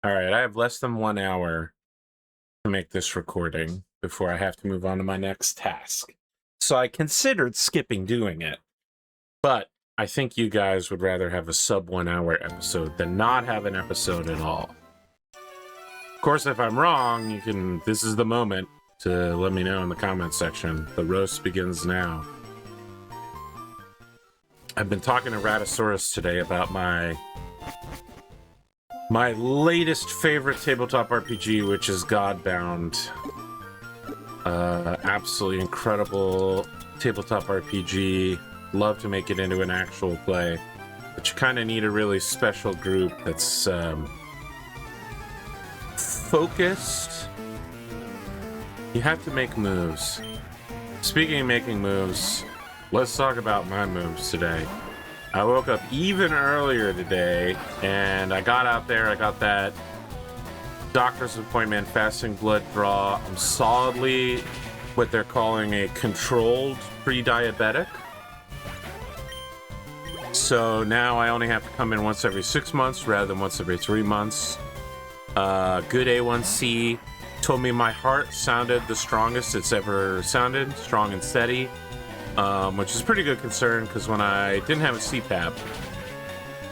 All right, I have less than 1 hour to make this recording before I have to move on to my next task. So I considered skipping doing it, but I think you guys would rather have a sub 1 hour episode than not have an episode at all. Of course, if I'm wrong, this is the moment to let me know in the comment section. The roast begins now. I've been talking to Ratosaurus today about my latest favorite tabletop RPG, which is Godbound. Absolutely incredible tabletop RPG. Love to make it into an actual play, but you kind of need a really special group that's focused. You have to make moves. Speaking of making moves, let's talk about my moves today. I woke up even earlier today, and I got out there, I got that doctor's appointment, fasting blood draw. I'm solidly what they're calling a controlled pre-diabetic. So now I only have to come in once every 6 months rather than once every 3 months. Good A1C. Told me my heart sounded the strongest it's ever sounded, strong and steady. Which is pretty good concern, because when I didn't have a CPAP,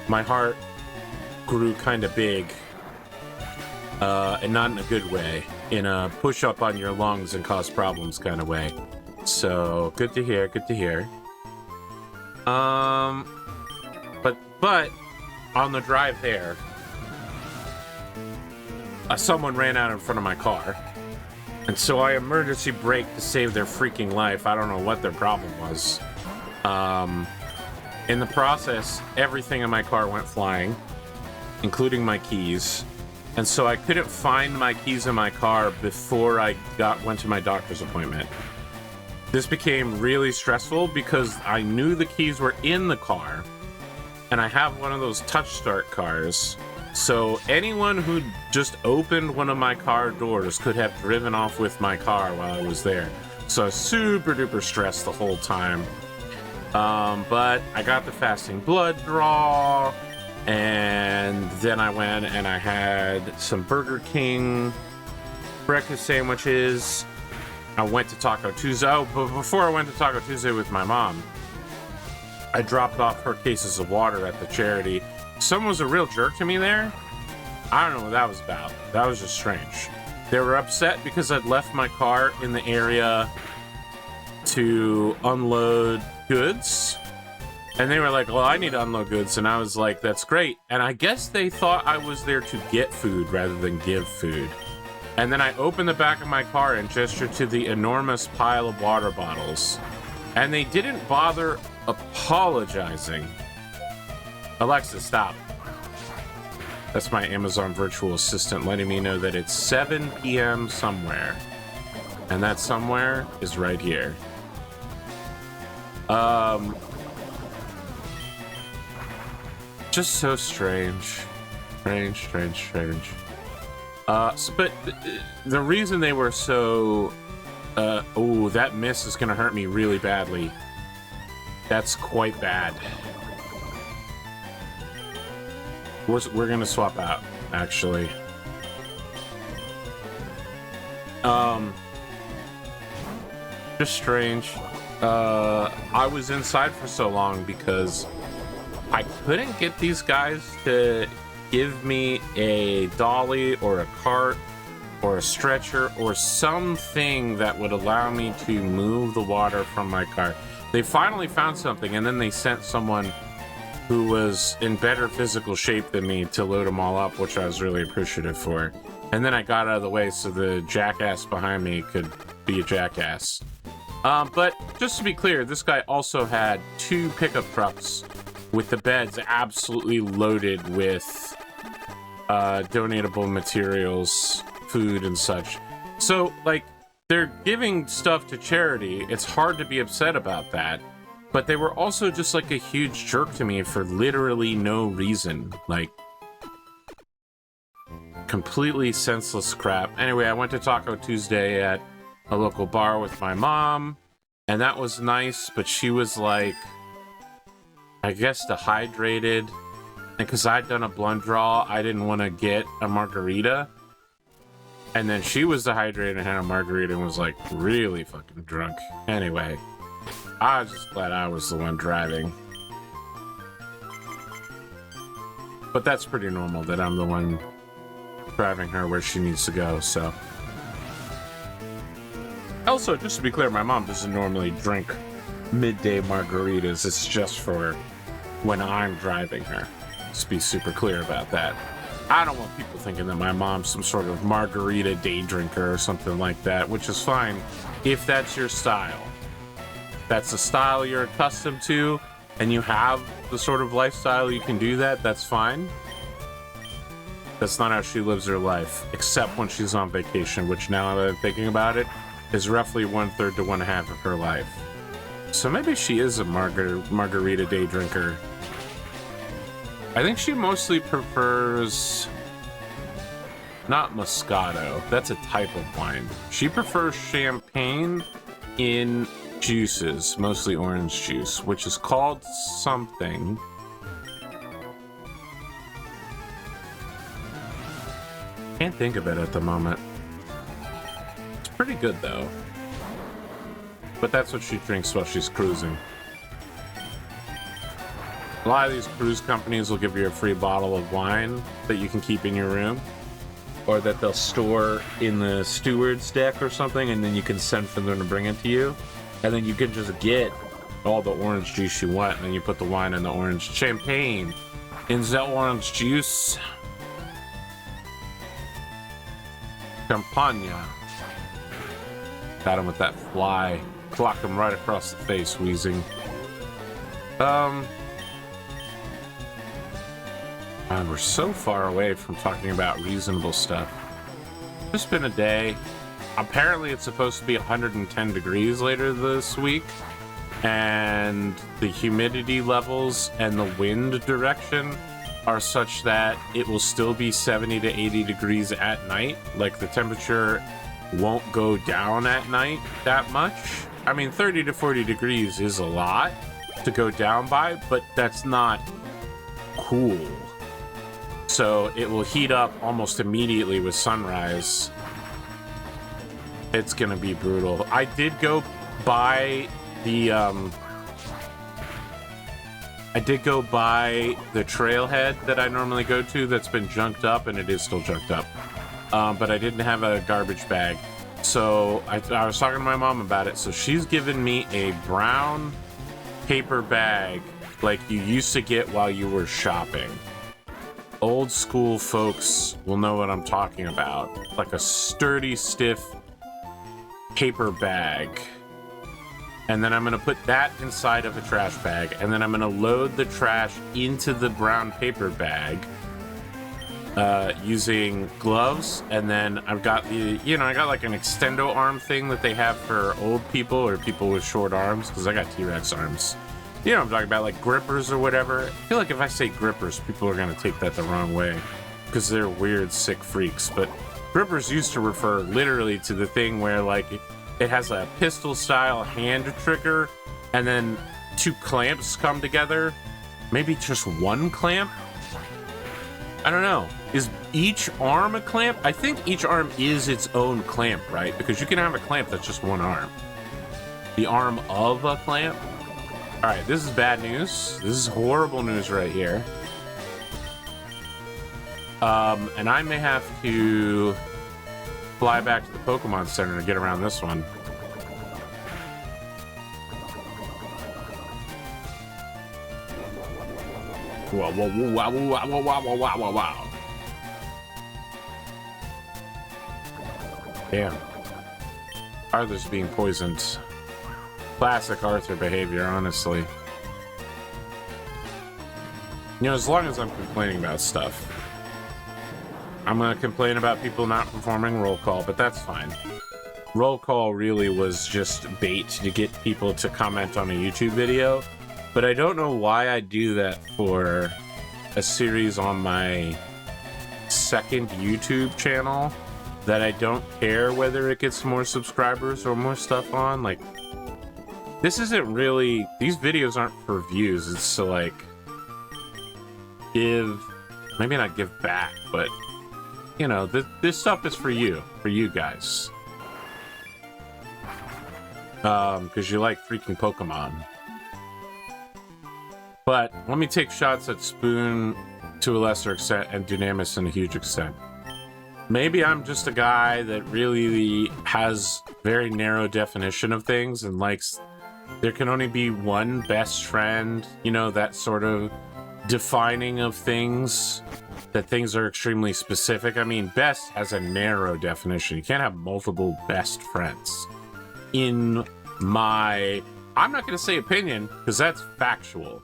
my heart grew kind of big, and not in a good way, in a push up on your lungs and cause problems kind of way. So good to hear, good to hear. But on the drive there, someone ran out in front of my car. And so I emergency braked to save their freaking life. I don't know what their problem was. In the process, everything in my car went flying, including my keys. And so I couldn't find my keys in my car before I went to my doctor's appointment. This became really stressful because I knew the keys were in the car, and I have one of those touch start cars. So anyone who just opened one of my car doors could have driven off with my car while I was there. So I was super duper stressed the whole time. But I got the fasting blood draw, and then I went and I had some Burger King breakfast sandwiches. I went to Taco Tuesday. Oh, but before I went to Taco Tuesday with my mom, I dropped off her cases of water at the charity. Someone was a real jerk to me there. I don't know what that was about. That was just strange. They were upset because I'd left my car in the area to unload goods. And they were like, well, I need to unload goods. And I was like, that's great. And I guess they thought I was there to get food rather than give food. And then I opened the back of my car and gestured to the enormous pile of water bottles. And they didn't bother apologizing. Alexa, stop. That's my Amazon virtual assistant letting me know that it's 7 p.m. somewhere. And that somewhere is right here. Just so strange. Strange. But the reason they were so... oh, that miss is gonna hurt me really badly. That's quite bad. We're gonna swap out, actually. Just strange. I was inside for so long because I couldn't get these guys to give me a dolly or a cart or a stretcher or something that would allow me to move the water from my car. They finally found something, and then they sent someone who was in better physical shape than me to load them all up, which I was really appreciative for. And then I got out of the way so the jackass behind me could be a jackass. But just to be clear, this guy also had 2 pickup trucks with the beds absolutely loaded with donatable materials, food and such. So, like, they're giving stuff to charity. It's hard to be upset about that. But they were also just like a huge jerk to me for literally no reason. Like, completely senseless crap. Anyway, I went to Taco Tuesday at a local bar with my mom, and that was nice, but she was like, I guess, dehydrated because I'd done a blunt draw, I didn't want to get a margarita. And then she was dehydrated and had a margarita and was like really fucking drunk. Anyway, I was just glad I was the one driving. But that's pretty normal that I'm the one driving her where she needs to go, so. Also, just to be clear, my mom doesn't normally drink midday margaritas. It's just for when I'm driving her. Just be super clear about that. I don't want people thinking that my mom's some sort of margarita day drinker or something like that, which is fine if that's your style. That's the style you're accustomed to, and you have the sort of lifestyle you can do that, that's fine. That's not how she lives her life, except when she's on vacation, which now that I'm thinking about it, is roughly 1/3 to 1/2 of her life. So maybe she is a margarita day drinker. I think she mostly prefers not Moscato. That's a type of wine. She prefers champagne in juices, mostly orange juice, which is called something. Can't think of it at the moment. It's pretty good though. But that's what she drinks while she's cruising. A lot of these cruise companies will give you a free bottle of wine that you can keep in your room, or that they'll store in the steward's deck or something, and then you can send for them to bring it to you. And then you can just get all the orange juice you want, and then you put the wine in the orange champagne in the orange juice. Champagne. Got him with that fly. Clocked him right across the face, wheezing. God, we're so far away from talking about reasonable stuff. It's been a day. Apparently it's supposed to be 110 degrees later this week, and the humidity levels and the wind direction are such that it will still be 70 to 80 degrees at night. Like, the temperature won't go down at night that much. I mean, 30 to 40 degrees is a lot to go down by, but that's not cool. So it will heat up almost immediately with sunrise. It's gonna be brutal. I did go by the trailhead that I normally go to that's been junked up, and it is still junked up. But I didn't have a garbage bag. So I was talking to my mom about it. So she's given me a brown paper bag like you used to get while you were shopping. Old school folks will know what I'm talking about. Like a sturdy, stiff paper bag. And then I'm going to put that inside of a trash bag. And then I'm going to load the trash into the brown paper bag using gloves. And then I've got I got like an extendo arm thing that they have for old people or people with short arms, because I got T-Rex arms. You know what I'm talking about, like grippers or whatever. I feel like if I say grippers, people are going to take that the wrong way because they're weird, sick freaks. But grippers used to refer literally to the thing where, like, it has a pistol-style hand trigger and then two clamps come together. Maybe just one clamp? I don't know. Is each arm a clamp? I think each arm is its own clamp, right? Because you can have a clamp that's just one arm. The arm of a clamp? All right, this is bad news. This is horrible news right here. And I may have to fly back to the Pokemon Center to get around this one. Wow, wow, wow, wow, wow, wow, wow, wow, wow. Damn. Arthur's being poisoned. Classic Arthur behavior, honestly. You know, as long as I'm complaining about stuff. I'm gonna complain about people not performing roll call, but that's fine. Roll call really was just bait to get people to comment on a YouTube video, but I don't know why I do that for a series on my second YouTube channel that I don't care whether it gets more subscribers or more stuff on. Like, this isn't really, these videos aren't for views, it's to, like, give, maybe not give back, but you know, this stuff is for you guys. Because you like freaking Pokemon. But let me take shots at Spoon to a lesser extent and Dunamis in a huge extent. Maybe I'm just a guy that really has very narrow definition of things and likes there can only be one best friend, you know, that sort of defining of things, that things are extremely specific. I mean, best has a narrow definition. You can't have multiple best friends. In my, I'm not going to say opinion, because that's factual.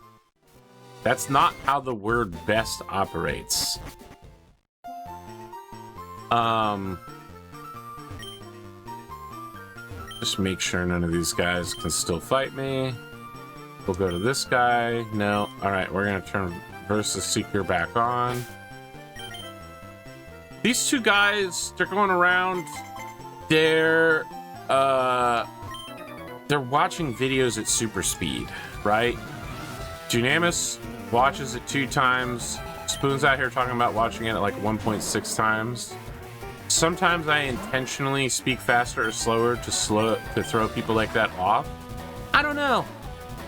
That's not how the word best operates. Just make sure none of these guys can still fight me. We'll go to this guy. No. All right, we're going to turn Versus Seeker back on. These two guys, they're going around. They're watching videos at super speed, right? Dunamis watches it 2 times. Spoon's out here talking about watching it at like 1.6 times. Sometimes I intentionally speak faster or slower to throw people like that off. I don't know.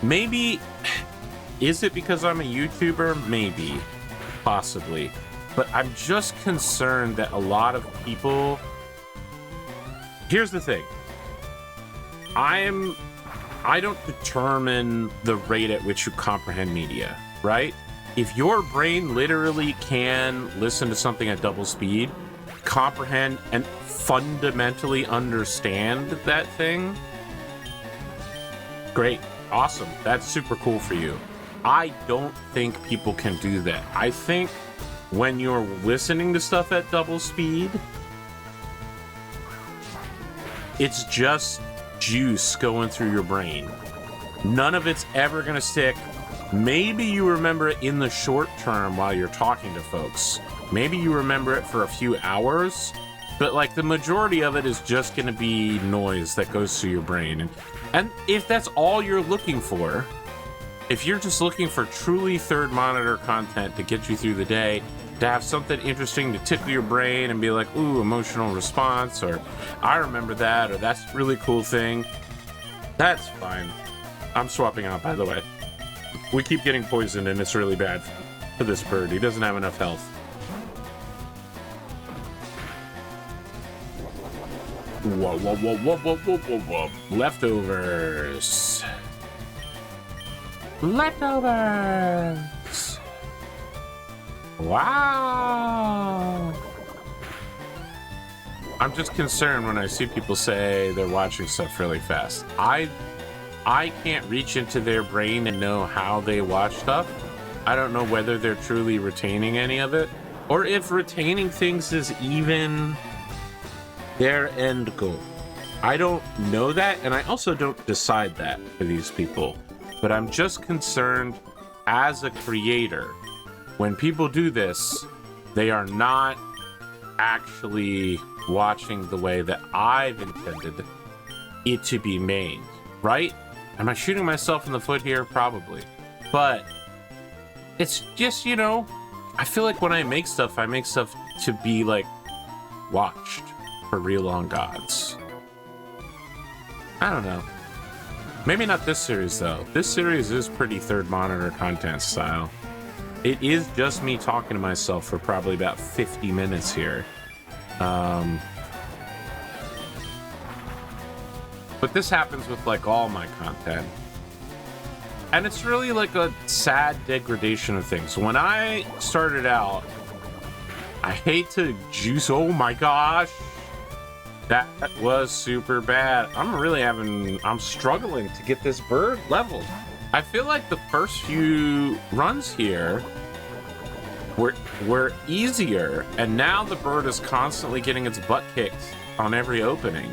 Maybe, is it because I'm a YouTuber? Maybe, possibly. But I'm just concerned that a lot of people, here's the thing. I don't determine the rate at which you comprehend media, right? If your brain literally can listen to something at double speed, comprehend and fundamentally understand that thing, great, awesome, that's super cool for you. I don't think people can do that. I think when you're listening to stuff at double speed, it's just juice going through your brain. None of it's ever gonna stick. Maybe you remember it in the short term while you're talking to folks. Maybe you remember it for a few hours, but like the majority of it is just gonna be noise that goes through your brain. And if that's all you're looking for, if you're just looking for truly third monitor content to get you through the day, to have something interesting to tickle your brain and be like, ooh, emotional response, or I remember that, or that's a really cool thing, that's fine. I'm swapping out, by the way. We keep getting poisoned and it's really bad for this bird. He doesn't have enough health. Whoa, whoa, whoa, whoa, whoa, whoa, whoa, whoa. Leftovers. Leftovers. Wow. I'm just concerned when I see people say they're watching stuff really fast. I can't reach into their brain and know how they watch stuff. I don't know whether they're truly retaining any of it, or if retaining things is even their end goal. I don't know that, and I also don't decide that for these people. But I'm just concerned as a creator, when people do this, they are not actually watching the way that I've intended it to be made, right? Am I shooting myself in the foot here? Probably. But it's just, you know, I feel like when I make stuff to be like watched for real on gods. I don't know. Maybe not this series though. This series is pretty third monitor content style. It is just me talking to myself for probably about 50 minutes here. But this happens with like all my content. And it's really like a sad degradation of things. When I started out, I hate to juice, oh my gosh. That was super bad. I'm struggling to get this bird leveled. I feel like the first few runs here were easier, and now the bird is constantly getting its butt kicked on every opening.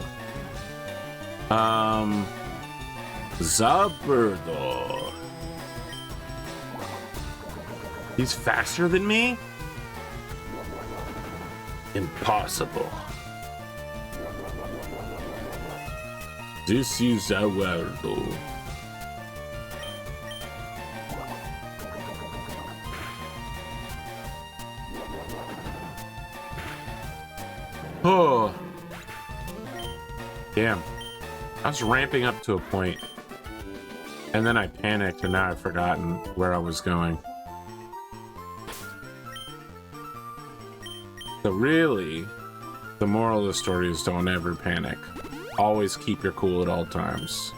Zabirdo. He's faster than me? Impossible. This is Zabirdo. Oh. Damn. I was ramping up to a point, and then I panicked, and now I've forgotten where I was going. So really, the moral of the story is don't ever panic. Always keep your cool at all times.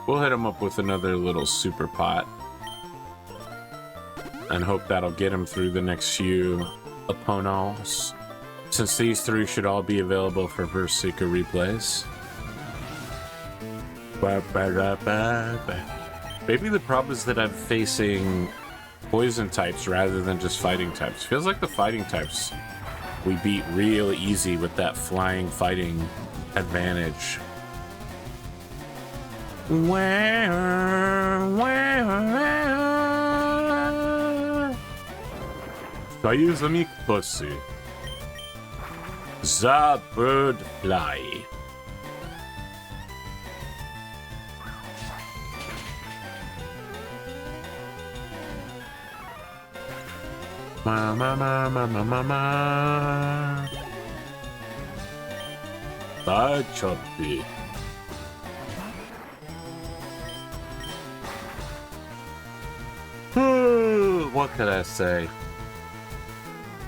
We'll hit him up with another little super pot and hope that'll get him through the next few opponents, since these three should all be available for Verse Seeker replays. Maybe the problem is that I'm facing poison types rather than just fighting types. Feels like the fighting types we beat real easy with that flying fighting advantage. Seismic pussy. The bird fly. Ma ma ma ma ma ma ma. Bye, Choppy. What could I say?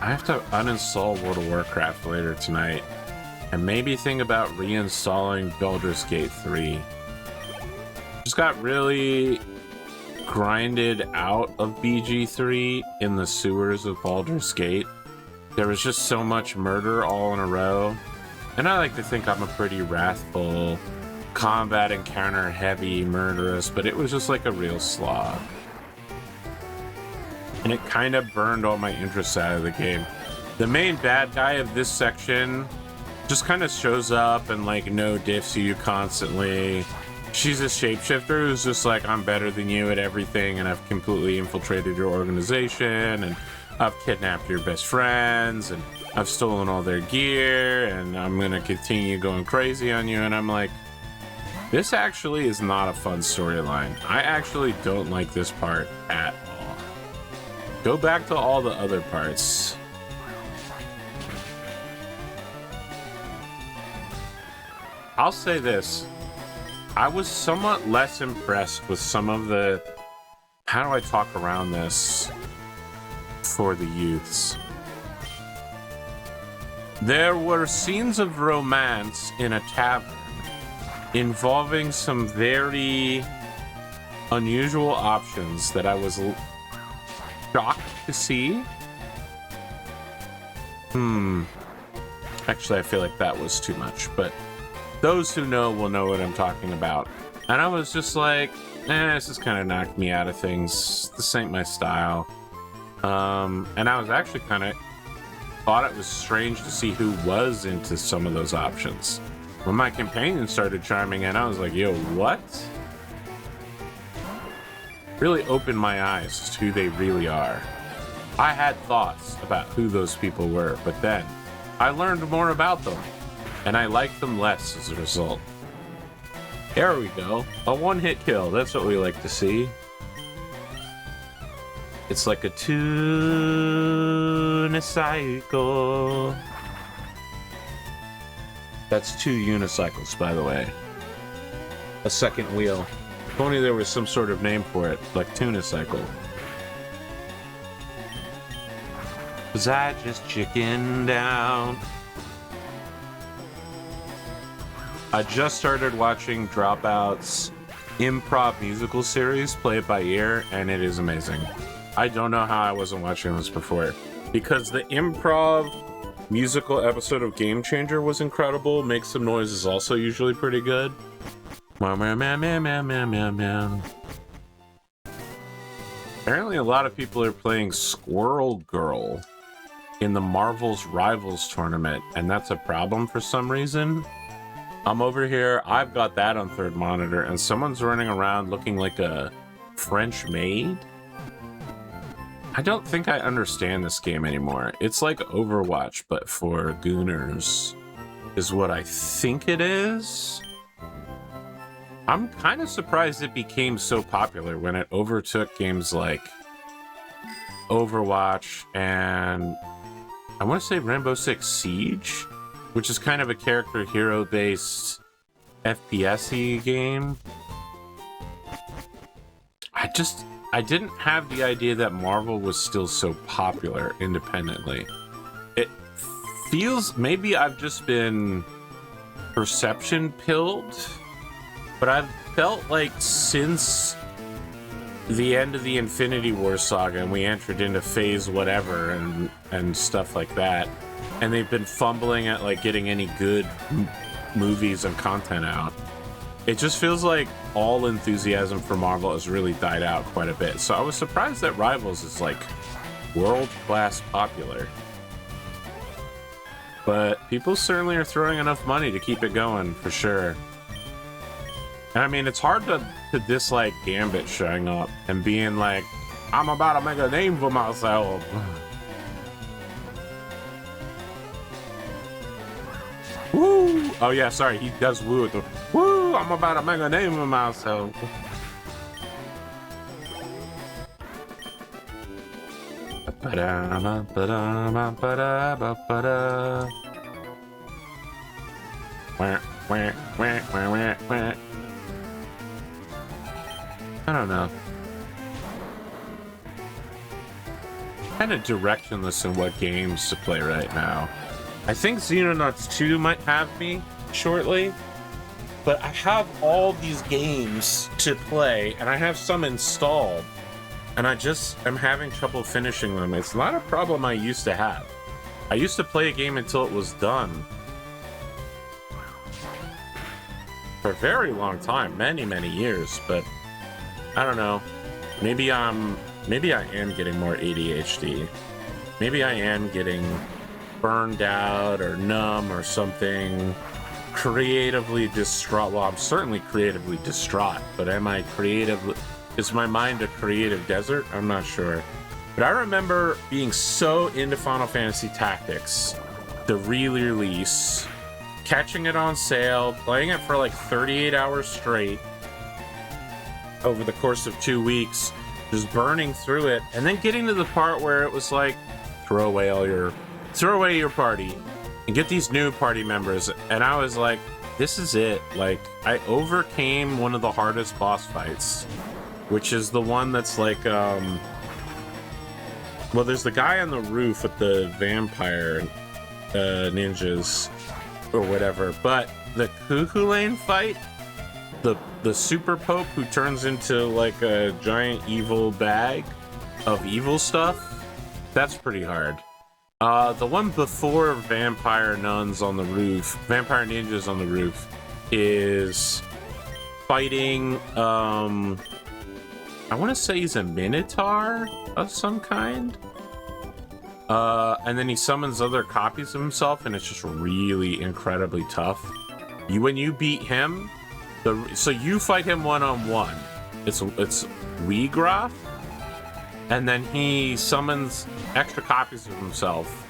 I have to uninstall World of Warcraft later tonight, and maybe think about reinstalling Baldur's Gate 3. Just got really grinded out of BG3 in the sewers of Baldur's Gate. There was just so much murder all in a row, and I like to think I'm a pretty wrathful, combat encounter heavy murderous, but it was just like a real slog. And it kind of burned all my interest out of the game. The main bad guy of this section just kind of shows up and like no diffs you constantly. She's a shapeshifter who's just like, I'm better than you at everything, and I've completely infiltrated your organization, and I've kidnapped your best friends, and I've stolen all their gear, and I'm gonna continue going crazy on you. And I'm like, this actually is not a fun storyline. I actually don't like this part at all. Go back to all the other parts. I'll say this. I was somewhat less impressed with some of the... How do I talk around this for the youths? There were scenes of romance in a tavern involving some very unusual options that I was shocked to see. Actually, I feel like that was too much, but those who know will know what I'm talking about. And I was just like, this has kind of knocked me out of things. This ain't my style. And I was actually kind of thought it was strange to see who was into some of those options. When my companion started chiming in, I was like, yo, what? Really opened my eyes as to who they really are. I had thoughts about who those people were, but then I learned more about them, and I liked them less as a result. There we go. A one-hit kill. That's what we like to see. It's like a unicycle. That's 2 unicycles, by the way. A second wheel. If only there was some sort of name for it, like tunicycle. 'Cause I just chickened down. I just started watching Dropout's improv musical series, Play It By Ear, and it is amazing. I don't know how I wasn't watching this before, because the improv musical episode of Game Changer was incredible. Make Some Noise is also usually pretty good. Apparently a lot of people are playing Squirrel Girl in the Marvel's Rivals tournament, and that's a problem for some reason. I'm over here, I've got that on third monitor, and someone's running around looking like a French maid? I don't think I understand this game anymore. It's like Overwatch, but for gooners, is what I think it is. I'm kind of surprised it became so popular when it overtook games like Overwatch and I want to say Rainbow Six Siege, which is kind of a character hero based FPS-y game. I didn't have the idea that Marvel was still so popular independently. It feels, maybe I've just been perception pilled, but I've felt like since the end of the Infinity War saga and we entered into phase whatever and stuff like that, and they've been fumbling at like getting any good movies and content out, it just feels like all enthusiasm for Marvel has really died out quite a bit. So I was surprised that Rivals is like world-class popular. But people certainly are throwing enough money to keep it going, for sure. And I mean, it's hard to dislike Gambit showing up and being like, I'm about to make a name for myself. Woo! Oh yeah, sorry, he does woo with the woo! I'm about to make a name for myself. I don't know. Kind of directionless in what games to play right now. I think Xenonauts 2 might have me shortly, but I have all these games to play, and I have some installed, and I just am having trouble finishing them. It's not a problem I used to have. I used to play a game until it was done. For a very long time, many, many years, but I don't know. Maybe I am getting more ADHD. Maybe I am getting burned out or numb or something. Creatively distraught. Well, I'm certainly creatively distraught, but am I creatively... Is my mind a creative desert? I'm not sure. But I remember being so into Final Fantasy Tactics, the re-release, catching it on sale, playing it for like 38 hours straight over the course of 2 weeks, just burning through it, and then getting to the part where it was like, throw away your party and get these new party members. And I was like, this is it. Like, I overcame one of the hardest boss fights, which is the one that's like, well, there's the guy on the roof with the vampire ninjas or whatever, but the Cuckoo Lane fight, the super pope who turns into like a giant evil bag of evil stuff, that's pretty hard. The one before vampire ninjas on the roof is fighting, I want to say he's a minotaur of some kind. And then he summons other copies of himself, and it's just really incredibly tough. When you beat him, so you fight him one-on-one. It's Regraph, and then he summons extra copies of himself,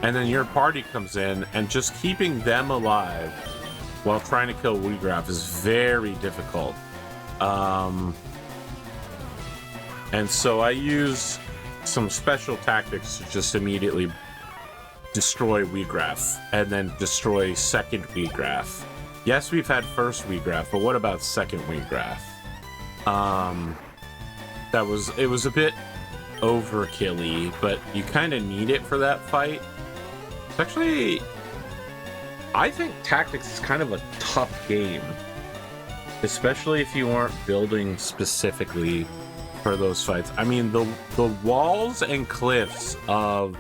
and then your party comes in, and just keeping them alive while trying to kill Regraph is very difficult. And so I use some special tactics to just immediately destroy Regraph, and then destroy second Regraph. Yes, we've had first Regraph, but what about second Regraph? It was a bit overkill-y, but you kind of need it for that fight. It's actually, I think Tactics is kind of a tough game, especially if you aren't building specifically for those fights. I mean, the walls and cliffs of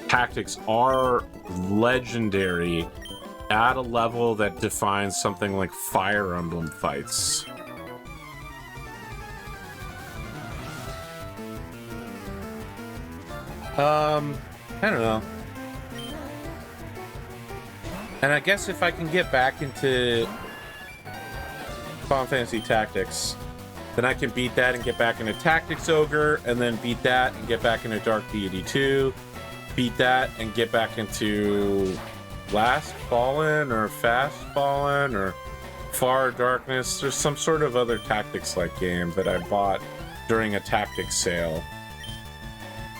Tactics are legendary at a level that defines something like Fire Emblem fights. I don't know. And I guess if I can get back into Final Fantasy Tactics, then I can beat that and get back into Tactics Ogre, and then beat that and get back into Dark Deity 2, beat that and get back into Last Fallen or Fast Fallen or Far Darkness. There's some sort of other tactics-like game that I bought during a tactics sale.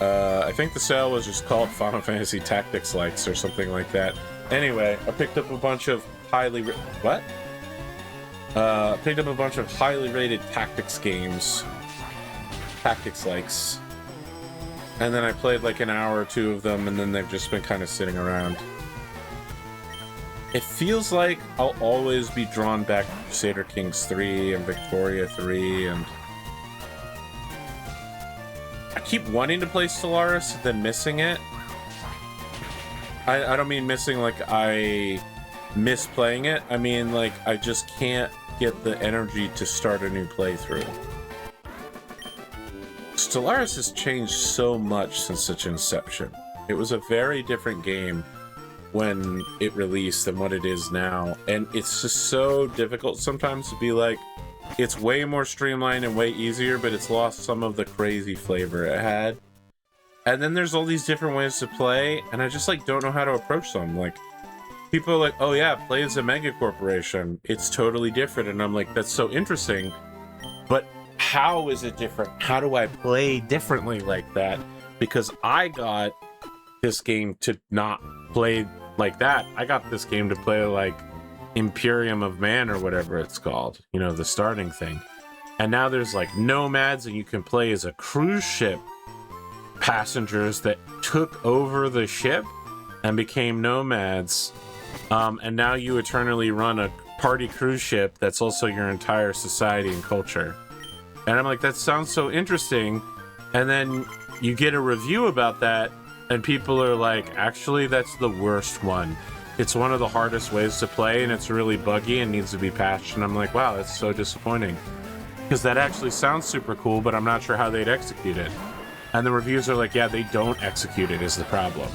I think the sale was just called Final Fantasy Tactics Likes or something like that. Anyway, I picked up a bunch of picked up a bunch of highly rated tactics games. Tactics Likes. And then I played like an hour or two of them, and then they've just been kind of sitting around. It feels like I'll always be drawn back to Crusader Kings 3 and Victoria 3, and I keep wanting to play Stellaris, then missing it. I don't mean missing like I miss playing it. I mean like I just can't get the energy to start a new playthrough. Stellaris has changed so much since its inception. It was a very different game when it released than what it is now, and it's just so difficult sometimes to be like, it's way more streamlined and way easier, but it's lost some of the crazy flavor it had. And then there's all these different ways to play, and I just like don't know how to approach them. Like, people are like, oh yeah, play as a mega corporation, it's totally different, and I'm like, that's so interesting, but how is it different? How do I play differently like that? Because I got this game to not play like that. I got this game to play like Imperium of Man or whatever it's called, you know, the starting thing. And now there's like nomads, and you can play as a cruise ship passengers that took over the ship and became nomads. And now you eternally run a party cruise ship that's also your entire society and culture. And I'm like, that sounds so interesting. And then you get a review about that, and people are like, actually, that's the worst one. It's one of the hardest ways to play, and it's really buggy and needs to be patched. And I'm like, wow, that's so disappointing. Because that actually sounds super cool, but I'm not sure how they'd execute it. And the reviews are like, yeah, they don't execute it is the problem.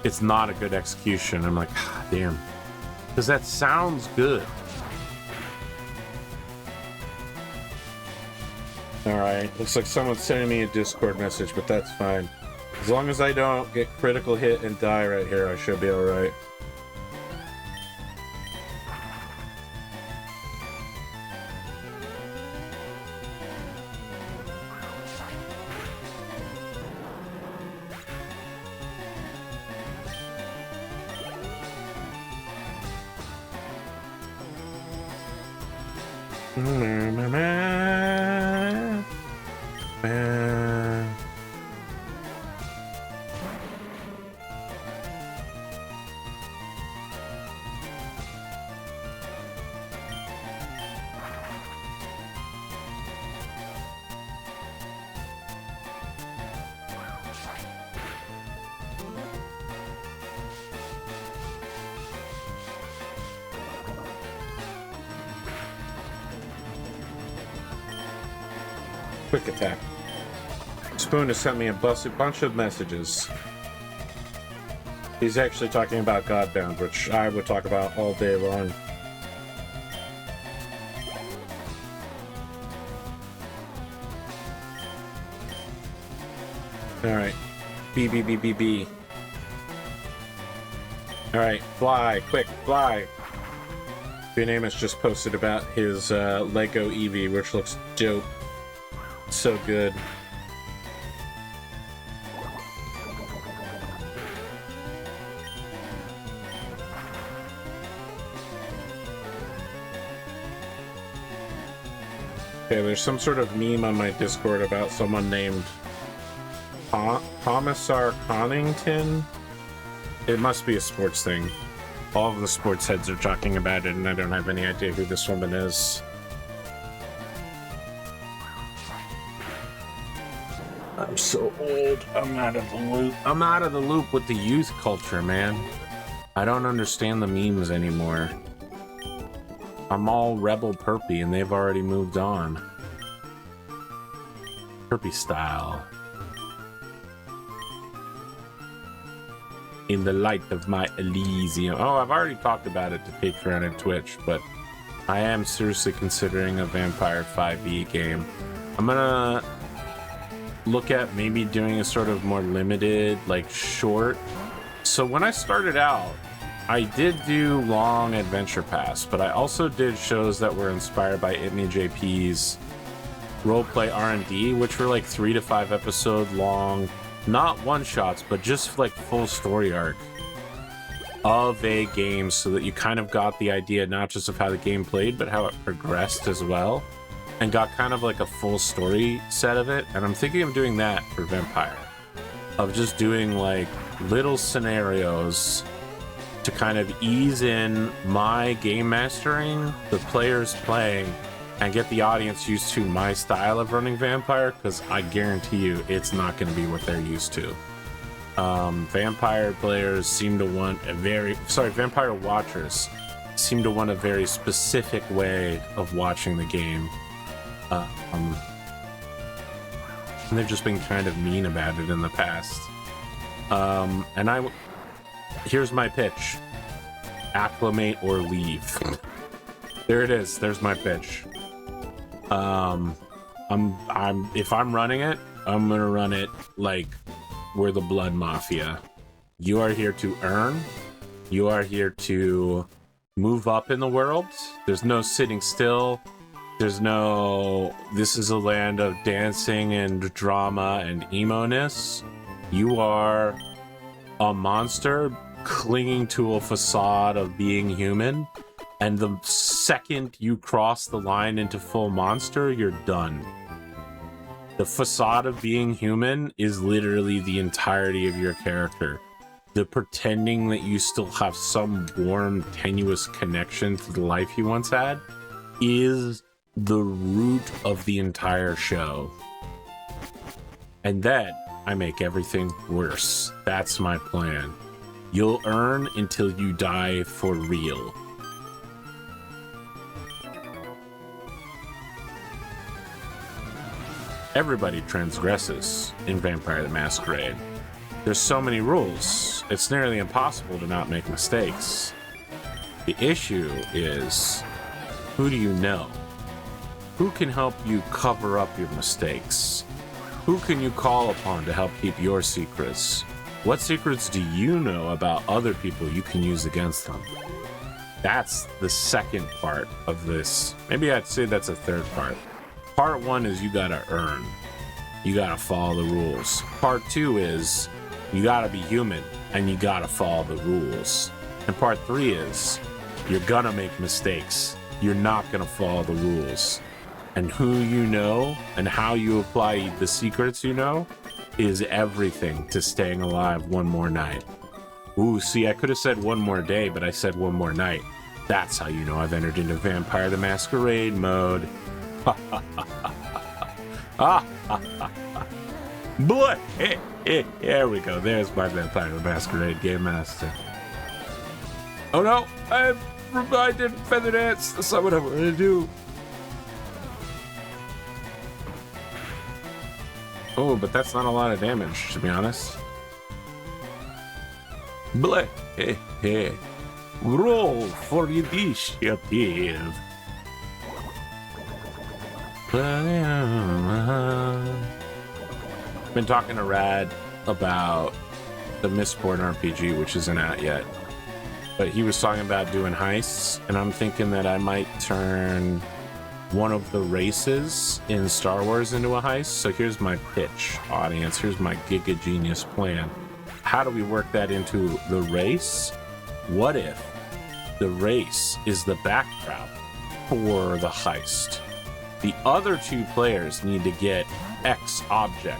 It's not a good execution. I'm like, ah, damn. Because that sounds good. Alright, looks like someone's sending me a Discord message, but that's fine. As long as I don't get critical hit and die right here, I should be alright. Quick attack. Spoon has sent me a bunch of messages. He's actually talking about Godbound, which I would talk about all day long. Alright. B. Alright, fly, quick, fly! Bunamus just posted about his Lego Eevee, which looks dope. So good. Okay, there's some sort of meme on my Discord about someone named Commissar Connington. It must be a sports thing. All of the sports heads are talking about it, and I don't have any idea who this woman is. I'm so old. I'm out of the loop. I'm out of the loop with the youth culture, man. I don't understand the memes anymore. I'm all Rebel Perpy, and they've already moved on. Perpy style. In the light of my Elysium. Oh, I've already talked about it to Patreon and Twitch, but I am seriously considering a Vampire 5e game. I'm gonna look at maybe doing a sort of more limited, like short. So when I started out, I did do long Adventure Pass, but I also did shows that were inspired by Itney JP's roleplay R&D, which were like 3 to 5 episode long, not one-shots, but just like full story arc of a game, so that you kind of got the idea not just of how the game played, but how it progressed as well, and got kind of like a full story set of it. And I'm thinking of doing that for Vampire, of just doing like little scenarios to kind of ease in my game mastering, the players playing, and get the audience used to my style of running Vampire, because I guarantee you it's not going to be what they're used to. Vampire players seem to want Vampire watchers seem to want a very specific way of watching the game. And they've just been kind of mean about it in the past. Here's my pitch. Acclimate or leave. There it is. There's my pitch. If I'm running it, I'm gonna run it like we're the Blood Mafia. You are here to earn. You are here to move up in the world. There's no sitting still. There's no, this is a land of dancing and drama and emo-ness. You are a monster clinging to a facade of being human, and the second you cross the line into full monster, you're done. The facade of being human is literally the entirety of your character. The pretending that you still have some warm, tenuous connection to the life you once had is the root of the entire show. And then I make everything worse. That's my plan. You'll earn until you die for real. Everybody transgresses in Vampire the Masquerade. There's so many rules, it's nearly impossible to not make mistakes. The issue is, who do you know? Who can help you cover up your mistakes? Who can you call upon to help keep your secrets? What secrets do you know about other people you can use against them? That's the second part of this. Maybe I'd say that's a third part. Part one is you gotta earn. You gotta follow the rules. Part two is you gotta be human and you gotta follow the rules. And part three is you're gonna make mistakes. You're not gonna follow the rules. And who you know and how you apply the secrets you know is everything to staying alive one more night. Ooh, see, I could have said one more day, but I said one more night. That's how you know I've entered into Vampire the Masquerade mode. Boy, there we go. There's my Vampire the Masquerade game master. Oh no, I'm reminded Feather Dance. That's not what I want to do. Oh, but that's not a lot of damage, to be honest. Bleh, roll for initiative. Been talking to Rad about the Mistborn RPG, which isn't out yet. But he was talking about doing heists, and I'm thinking that I might turn one of the races in Star Wars into a heist. So here's my pitch, audience. Here's my Giga Genius plan. How do we work that into the race? What if the race is the backdrop for the heist? The other two players need to get X object,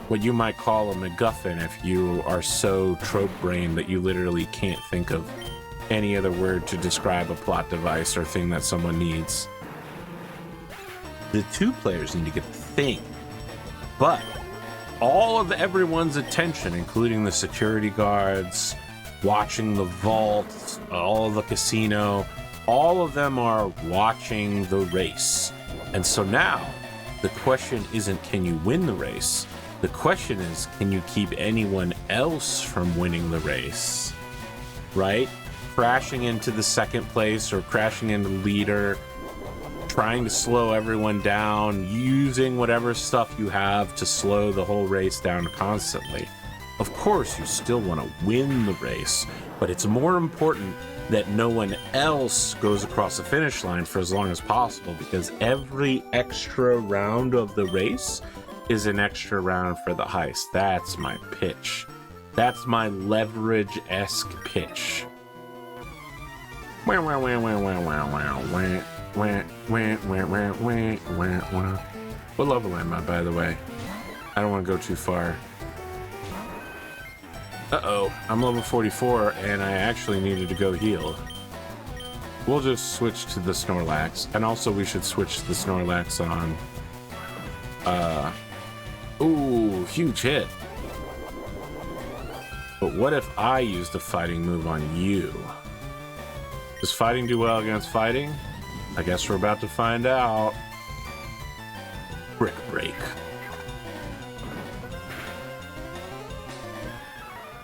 what you might call a MacGuffin if you are so trope-brained that you literally can't think of any other word to describe a plot device or thing that someone needs. The two players need to get the thing, but all of everyone's attention, including the security guards, watching the vault, all of the casino, all of them are watching the race. And so now, the question isn't can you win the race? The question is, can you keep anyone else from winning the race? Right? Crashing into the second place or crashing into leader, trying to slow everyone down, using whatever stuff you have to slow the whole race down constantly. Of course, you still want to win the race, But it's more important that no one else goes across the finish line for as long as possible, because every extra round of the race is an extra round for the heist. That's my pitch. That's my leverage-esque pitch. What level am I, by the way? I don't want to go too far. Uh-oh, I'm level 44, and I actually needed to go heal. We'll just switch to the Snorlax, and also we should switch to the Snorlax on... Ooh, huge hit. But what if I used a fighting move on you? Does fighting do well against fighting? I guess we're about to find out. Brick Break.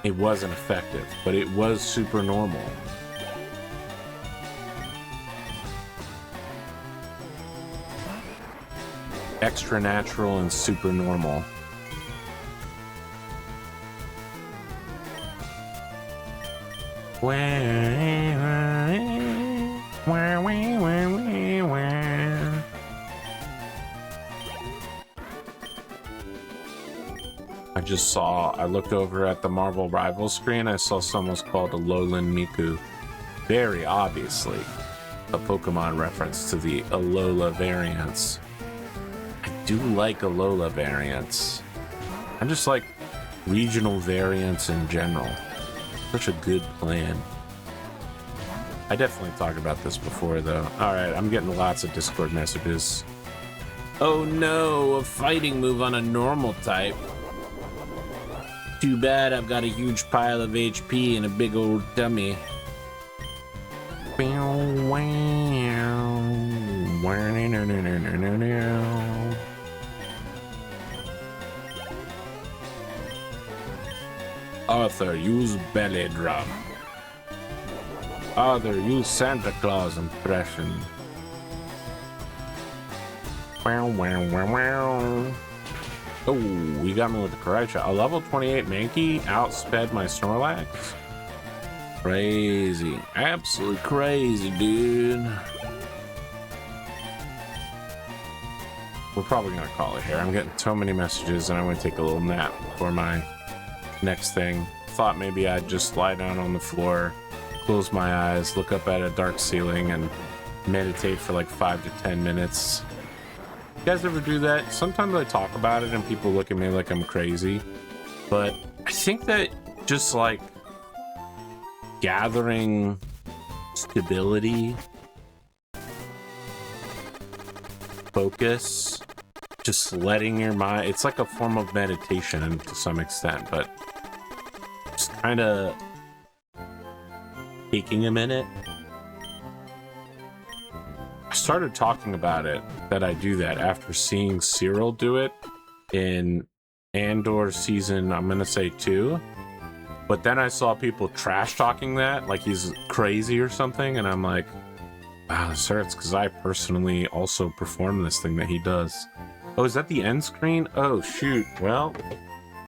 It wasn't effective, but it was super normal. Extra natural and super normal. I looked over at the Marvel Rivals screen, I saw someone's called Alolan Miku. Very obviously a Pokemon reference to the Alola variants. I do like Alola variants. I just like regional variants in general. Such a good plan. I definitely talked about this before, though. Alright, I'm getting lots of Discord messages. Oh no, a fighting move on a normal type. Too bad I've got a huge pile of HP and a big old tummy. Arthur, use belly drum. Arthur, use Santa Claus impression. Oh, you got me with the correct shot. A level 28 Mankey outsped my Snorlax? Crazy. Absolutely crazy, dude. We're probably gonna call it here. I'm getting so many messages and I'm gonna take a little nap before my next thing. Thought maybe I'd just lie down on the floor, close my eyes, look up at a dark ceiling, and meditate for like 5 to 10 minutes. You guys ever do that? Sometimes I talk about it and people look at me like I'm crazy, but I think that just like gathering stability, focus, just letting your mind, it's like a form of meditation to some extent, but just kind of taking a minute. I started talking about it, that I do that after seeing Cyril do it in Andor season, I'm gonna say 2. But then I saw people trash talking that, like he's crazy or something, and I'm like, wow, this hurts, because I personally also perform this thing that he does. Oh, is that the end screen? Oh, shoot. Well,